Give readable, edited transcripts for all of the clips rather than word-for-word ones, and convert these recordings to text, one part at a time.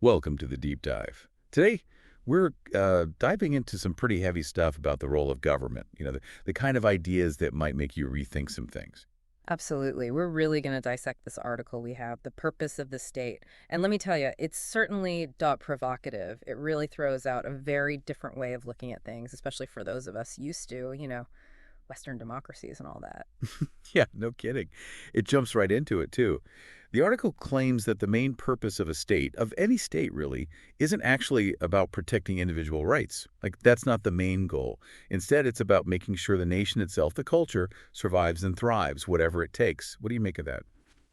Welcome to the deep dive. Today, we're diving into some pretty heavy stuff about the role of government, the kind of ideas that might make you rethink some things. Absolutely. We're really going to dissect this article we have, The Purpose of the State. And let me tell you, it's certainly provocative. It really throws out a very different way of looking at things, especially for those of us used to, Western democracies and all that. Yeah, no kidding. It jumps right into it, too. The article claims that the main purpose of a state, of any state really, isn't actually about protecting individual rights. Like, that's not the main goal. Instead, it's about making sure the nation itself, the culture, survives and thrives, whatever it takes. What do you make of that?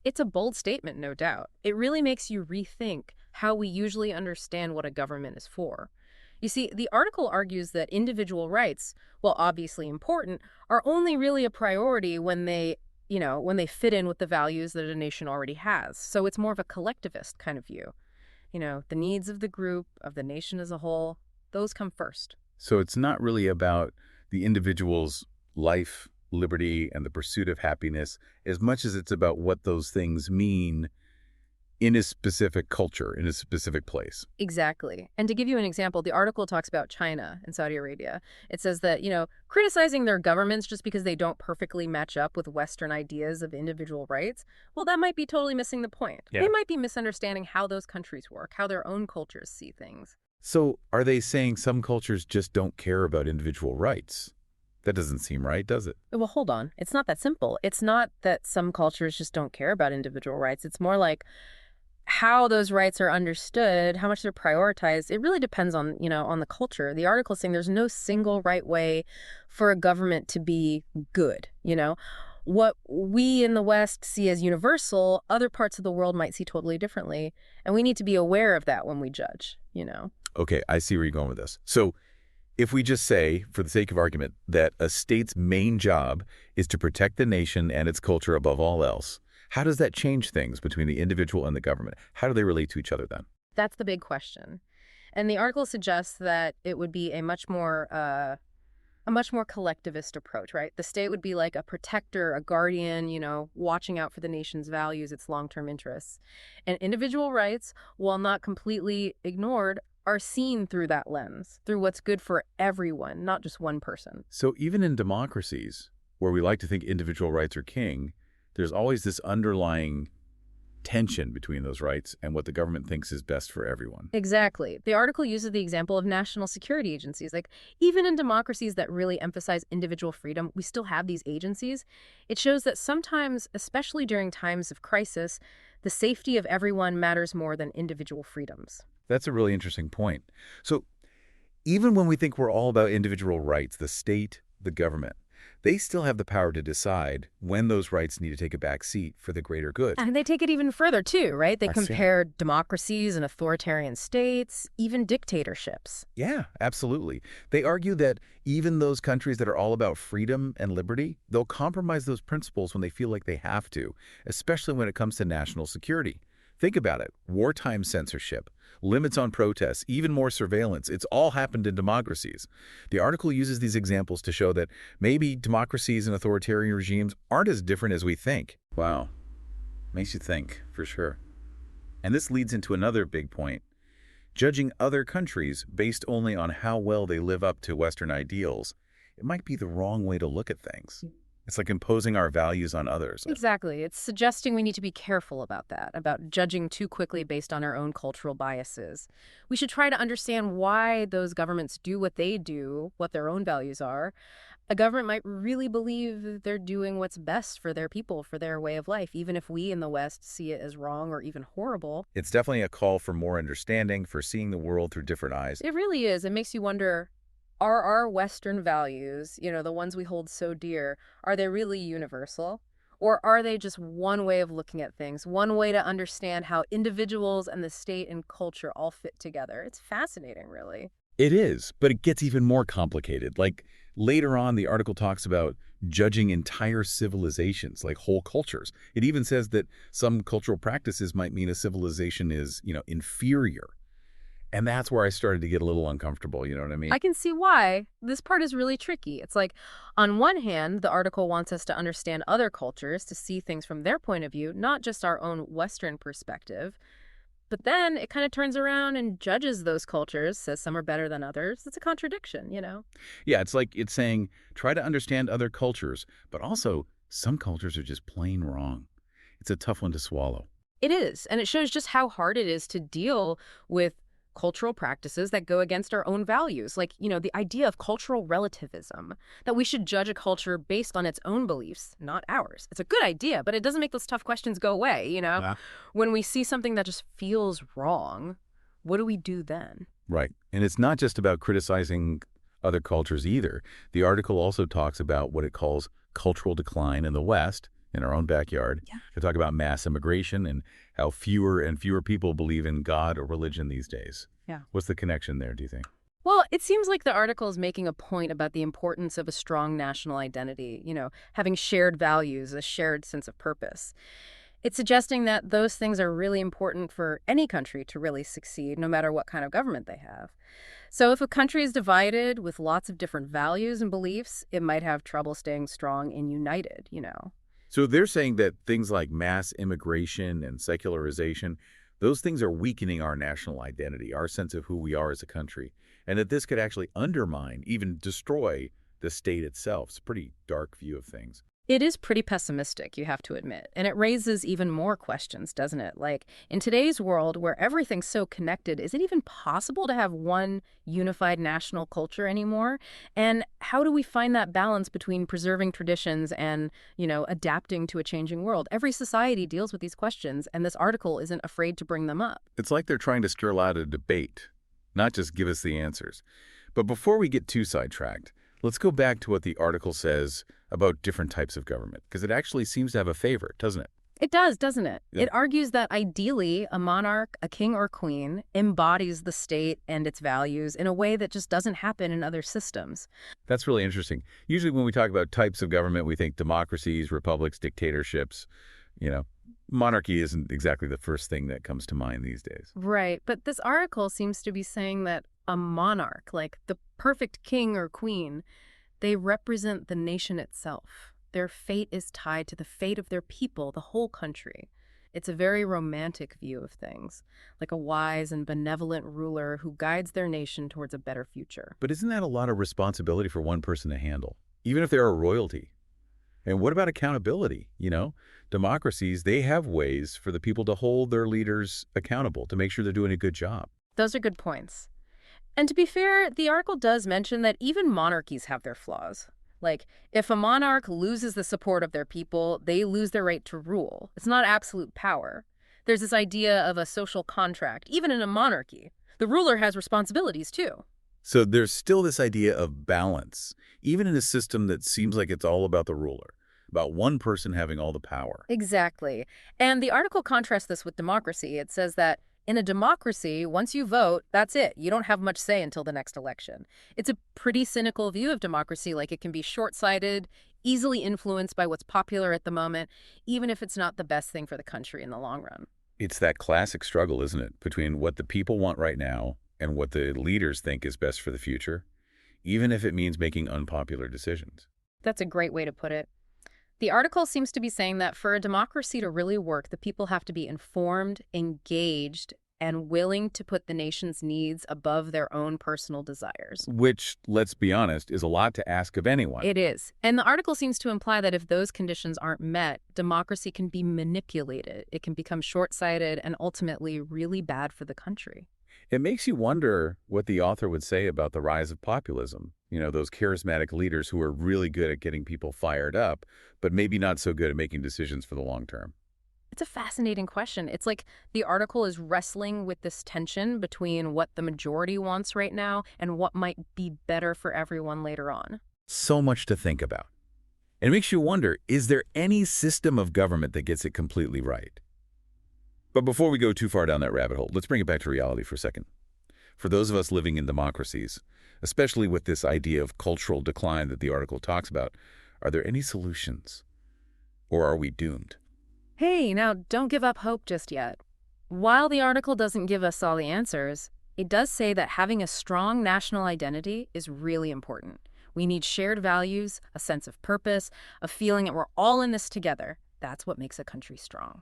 It's a bold statement, no doubt. It really makes you rethink how we usually understand what a government is for. You see, the article argues that individual rights, while obviously important, are only really a priority when they fit in with the values that a nation already has. So it's more of a collectivist kind of view. The needs of the group, of the nation as a whole, those come first. So it's not really about the individual's life, liberty, and the pursuit of happiness as much as it's about what those things mean in a specific culture, in a specific place. Exactly. And to give you an example, the article talks about China and Saudi Arabia. It says that, criticizing their governments just because they don't perfectly match up with Western ideas of individual rights, well, that might be totally missing the point. Yeah. They might be misunderstanding how those countries work, how their own cultures see things. So are they saying some cultures just don't care about individual rights? That doesn't seem right, does it? Well, hold on. It's not that simple. It's not that some cultures just don't care about individual rights. It's more like how those rights are understood, how much they're prioritized. It really depends on the culture. The article is saying there's no single right way for a government to be good. What we in the West see as universal, other parts of the world might see totally differently. And we need to be aware of that when we judge. Okay, I see where you're going with this. So if we just say, for the sake of argument, that a state's main job is to protect the nation and its culture above all else, how does that change things between the individual and the government? How do they relate to each other then? That's the big question. And the article suggests that it would be a much more collectivist approach, right? The state would be like a protector, a guardian, watching out for the nation's values, its long-term interests. And individual rights, while not completely ignored, are seen through that lens, through what's good for everyone, not just one person. So even in democracies, where we like to think individual rights are king, there's always this underlying tension between those rights and what the government thinks is best for everyone. Exactly. The article uses the example of national security agencies. Like, even in democracies that really emphasize individual freedom, we still have these agencies. It shows that sometimes, especially during times of crisis, the safety of everyone matters more than individual freedoms. That's a really interesting point. So even when we think we're all about individual rights, the state, the government, they still have the power to decide when those rights need to take a back seat for the greater good. And they take it even further, too, right? They I see. compare democracies and authoritarian states, even dictatorships. Yeah, absolutely. They argue that even those countries that are all about freedom and liberty, they'll compromise those principles when they feel like they have to, especially when it comes to national security. Think about it. Wartime censorship, limits on protests, even more surveillance. It's all happened in democracies. The article uses these examples to show that maybe democracies and authoritarian regimes aren't as different as we think. Wow. Makes you think, for sure. And this leads into another big point. Judging other countries based only on how well they live up to Western ideals, it might be the wrong way to look at things. It's like imposing our values on others. Exactly. It's suggesting we need to be careful about that, about judging too quickly based on our own cultural biases. We should try to understand why those governments do what they do, what their own values are. A government might really believe that they're doing what's best for their people, for their way of life, even if we in the West see it as wrong or even horrible. It's definitely a call for more understanding, for seeing the world through different eyes. It really is. It makes you wonder, are our Western values, the ones we hold so dear, are they really universal? Or are they just one way of looking at things, one way to understand how individuals and the state and culture all fit together? It's fascinating, really. It is, but it gets even more complicated. Like later on, the article talks about judging entire civilizations, like whole cultures. It even says that some cultural practices might mean a civilization is, inferior. And that's where I started to get a little uncomfortable, you know what I mean? I can see why. This part is really tricky. It's like, on one hand, the article wants us to understand other cultures, to see things from their point of view, not just our own Western perspective. But then it kind of turns around and judges those cultures, says some are better than others. It's a contradiction, you know? Yeah, it's like it's saying, try to understand other cultures, but also some cultures are just plain wrong. It's a tough one to swallow. It is, and it shows just how hard it is to deal with cultural practices that go against our own values. Like, the idea of cultural relativism, that we should judge a culture based on its own beliefs, not ours. It's a good idea, but it doesn't make those tough questions go away. Yeah. When we see something that just feels wrong, what do we do then? Right. And it's not just about criticizing other cultures either. The article also talks about what it calls cultural decline in the West, in our own backyard. Yeah. They talk about mass immigration and how fewer and fewer people believe in God or religion these days. Yeah. What's the connection there, do you think? Well, it seems like the article is making a point about the importance of a strong national identity, having shared values, a shared sense of purpose. It's suggesting that those things are really important for any country to really succeed, no matter what kind of government they have. So if a country is divided with lots of different values and beliefs, it might have trouble staying strong and united. So they're saying that things like mass immigration and secularization, those things are weakening our national identity, our sense of who we are as a country, and that this could actually undermine, even destroy the state itself. It's a pretty dark view of things. It is pretty pessimistic, you have to admit, and it raises even more questions, doesn't it? Like, in today's world where everything's so connected, is it even possible to have one unified national culture anymore? And how do we find that balance between preserving traditions and, adapting to a changing world? Every society deals with these questions, and this article isn't afraid to bring them up. It's like they're trying to stir out a debate, not just give us the answers. But before we get too sidetracked, let's go back to what the article says about different types of government, because it actually seems to have a favorite, doesn't it? It does, doesn't it? Yeah. It argues that ideally a monarch, a king or queen, embodies the state and its values in a way that just doesn't happen in other systems. That's really interesting. Usually when we talk about types of government, we think democracies, republics, dictatorships. Monarchy isn't exactly the first thing that comes to mind these days. Right, but this article seems to be saying that a monarch, like the perfect king or queen, they represent the nation itself. Their fate is tied to the fate of their people, the whole country. It's a very romantic view of things, like a wise and benevolent ruler who guides their nation towards a better future. But isn't that a lot of responsibility for one person to handle, even if they're a royalty? And what about accountability? Democracies, they have ways for the people to hold their leaders accountable, to make sure they're doing a good job. Those are good points. And to be fair, the article does mention that even monarchies have their flaws. Like, if a monarch loses the support of their people, they lose their right to rule. It's not absolute power. There's this idea of a social contract, even in a monarchy. The ruler has responsibilities, too. So there's still this idea of balance, even in a system that seems like it's all about the ruler, about one person having all the power. Exactly. And the article contrasts this with democracy. It says that in a democracy, once you vote, that's it. You don't have much say until the next election. It's a pretty cynical view of democracy, like it can be short-sighted, easily influenced by what's popular at the moment, even if it's not the best thing for the country in the long run. It's that classic struggle, isn't it, between what the people want right now and what the leaders think is best for the future, even if it means making unpopular decisions. That's a great way to put it. The article seems to be saying that for a democracy to really work, the people have to be informed, engaged, and willing to put the nation's needs above their own personal desires. Which, let's be honest, is a lot to ask of anyone. It is. And the article seems to imply that if those conditions aren't met, democracy can be manipulated. It can become short-sighted and ultimately really bad for the country. It makes you wonder what the author would say about the rise of populism. Those charismatic leaders who are really good at getting people fired up, but maybe not so good at making decisions for the long term. It's a fascinating question. It's like the article is wrestling with this tension between what the majority wants right now and what might be better for everyone later on. So much to think about. It makes you wonder, is there any system of government that gets it completely right? But before we go too far down that rabbit hole, let's bring it back to reality for a second. For those of us living in democracies, especially with this idea of cultural decline that the article talks about, are there any solutions? Or are we doomed? Hey, now don't give up hope just yet. While the article doesn't give us all the answers, it does say that having a strong national identity is really important. We need shared values, a sense of purpose, a feeling that we're all in this together. That's what makes a country strong.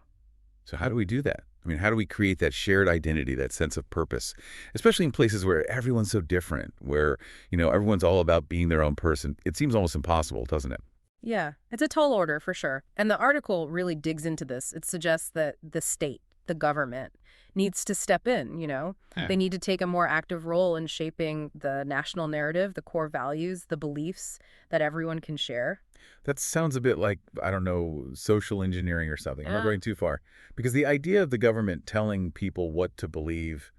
So how do we do that? I mean, how do we create that shared identity, that sense of purpose, especially in places where everyone's so different, where, everyone's all about being their own person? It seems almost impossible, doesn't it? Yeah, it's a tall order for sure. And the article really digs into this. It suggests that the state, the government, needs to step in, you know? Yeah. They need to take a more active role in shaping the national narrative, the core values, the beliefs that everyone can share. That sounds a bit like, I don't know, social engineering or something. I'm not Yeah. going too far. Because the idea of the government telling people what to believe,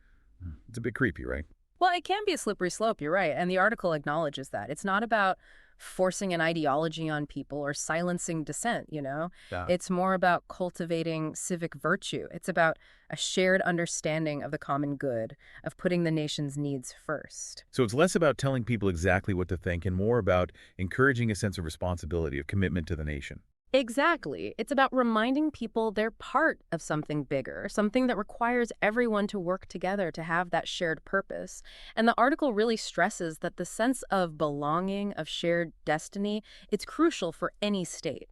it's a bit creepy, right? Well, it can be a slippery slope, you're right. And the article acknowledges that. It's not about forcing an ideology on people or silencing dissent, you know? Yeah. It's more about cultivating civic virtue. It's about a shared understanding of the common good, of putting the nation's needs first. So it's less about telling people exactly what to think and more about encouraging a sense of responsibility, of commitment to the nation. Exactly. It's about reminding people they're part of something bigger, something that requires everyone to work together to have that shared purpose. And the article really stresses that the sense of belonging, of shared destiny, it's crucial for any state.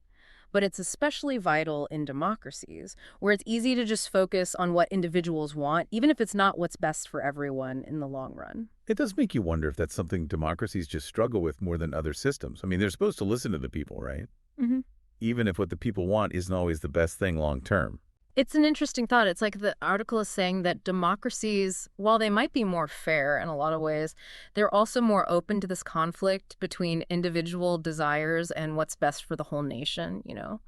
But it's especially vital in democracies, where it's easy to just focus on what individuals want, even if it's not what's best for everyone in the long run. It does make you wonder if that's something democracies just struggle with more than other systems. I mean, they're supposed to listen to the people, right? Hmm. Even if what the people want isn't always the best thing long term. It's an interesting thought. It's like the article is saying that democracies, while they might be more fair in a lot of ways, they're also more open to this conflict between individual desires and what's best for the whole nation, you know?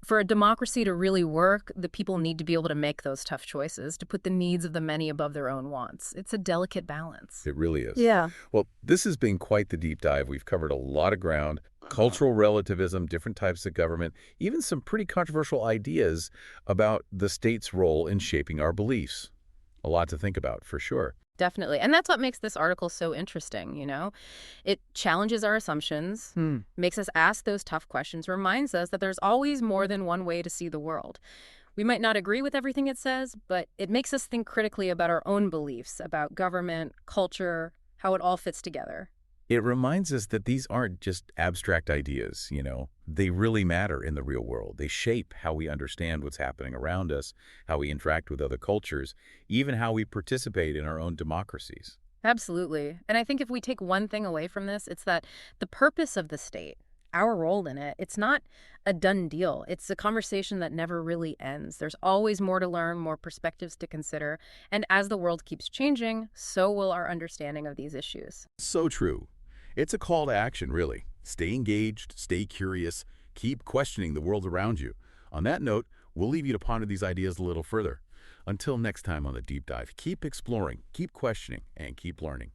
For a democracy to really work, the people need to be able to make those tough choices, to put the needs of the many above their own wants. It's a delicate balance. It really is. Yeah. Well, this has been quite the deep dive. We've covered a lot of ground: cultural relativism, different types of government, even some pretty controversial ideas about the state's role in shaping our beliefs. A lot to think about, for sure. Definitely. And that's what makes this article so interesting, you know? It challenges our assumptions, makes us ask those tough questions, reminds us that there's always more than one way to see the world. We might not agree with everything it says, but it makes us think critically about our own beliefs, about government, culture, how it all fits together. It reminds us that these aren't just abstract ideas. They really matter in the real world. They shape how we understand what's happening around us, how we interact with other cultures, even how we participate in our own democracies. Absolutely. And I think if we take one thing away from this, it's that the purpose of the state, our role in it, it's not a done deal. It's a conversation that never really ends. There's always more to learn, more perspectives to consider. And as the world keeps changing, so will our understanding of these issues. So true. It's a call to action, really. Stay engaged, stay curious, keep questioning the world around you. On that note, we'll leave you to ponder these ideas a little further. Until next time on The Deep Dive, keep exploring, keep questioning, and keep learning.